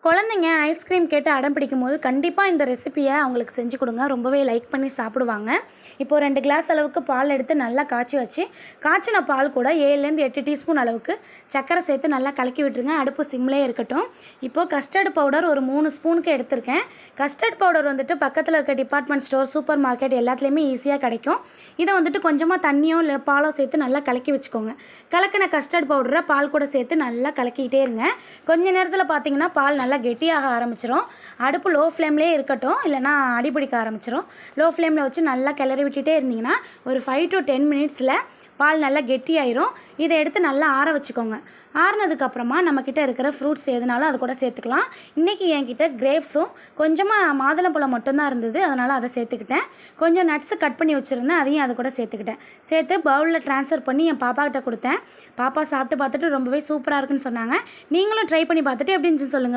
குழந்தைங்க ஐஸ்கிரீம் கேட்டு அடம் பிடிக்கும்போது கண்டிப்பாக இந்த ரெசிப்பியை அவங்களுக்கு செஞ்சு கொடுங்க. ரொம்பவே லைக் பண்ணி சாப்பிடுவாங்க. இப்போது 2 கிளாஸ் அளவுக்கு பால் எடுத்து நல்லா காய்ச்சி வச்சு, காய்ச்சின பால் கூட 7லேருந்து 8 டீஸ்பூன் அளவுக்கு சர்க்கரை சேர்த்து நல்லா கலக்கி விட்டுருங்க. அடுப்பு சிம்லேயே இருக்கட்டும். இப்போது கஸ்டர்ட் பவுடர் ஒரு 3 ஸ்பூனுக்கு எடுத்திருக்கேன். கஸ்டர்ட் பவுடர் வந்துட்டு பக்கத்தில் இருக்க டிபார்ட்மெண்ட் ஸ்டோர், சூப்பர் மார்க்கெட் எல்லாத்துலேயுமே ஈஸியாக கிடைக்கும். இதை வந்துட்டு கொஞ்சமாக தண்ணியோ இல்லை பாலோ சேர்த்து நல்லா கலக்கி வச்சுக்கோங்க. கலக்கின கஸ்டர்ட் பவுடரை பால் கூட சேர்த்து நல்லா கலக்கிக்கிட்டே இருங்க. கொஞ்ச நேரத்தில் பார்த்தீங்கன்னா பால் நல்லா கெட்டியாக ஆரம்பிச்சிடும். அடுப்பு லோ ஃப்ளேம்லேயே இருக்கட்டும், இல்லைனா அடிபிடிக்க ஆரம்பிச்சிடும். லோ ஃப்ளேமில் வச்சு நல்லா கிளறி விட்டுட்டே இருந்தீங்கன்னா ஒரு 5 to 10 மினிட்ஸில் பால் நல்லா கெட்டியாயிரும். இதை எடுத்து நல்லா ஆற வச்சுக்கோங்க. ஆறுனதுக்கப்புறமா நம்மக்கிட்ட இருக்கிற ஃப்ரூட்ஸ் எதுனாலும் அது கூட சேர்த்துக்கலாம். இன்றைக்கி என்கிட்ட கிரேப்ஸும் கொஞ்சமாக மாதுளம்பழம் மட்டும்தான் இருந்தது, அதனால் அதை சேர்த்துக்கிட்டேன். கொஞ்சம் நட்ஸு கட் பண்ணி வச்சுருந்தேன், அதையும் அது கூட சேர்த்துக்கிட்டேன். சேர்த்து பவுலில் ட்ரான்ஸ்ஃபர் பண்ணி என் பாப்பாக்கிட்ட கொடுத்தேன். பாப்பா சாப்பிட்டு பார்த்துட்டு ரொம்பவே சூப்பராக இருக்குன்னு சொன்னாங்க. நீங்களும் ட்ரை பண்ணி பார்த்துட்டு எப்படி இருந்துச்சுன்னு சொல்லுங்கள்.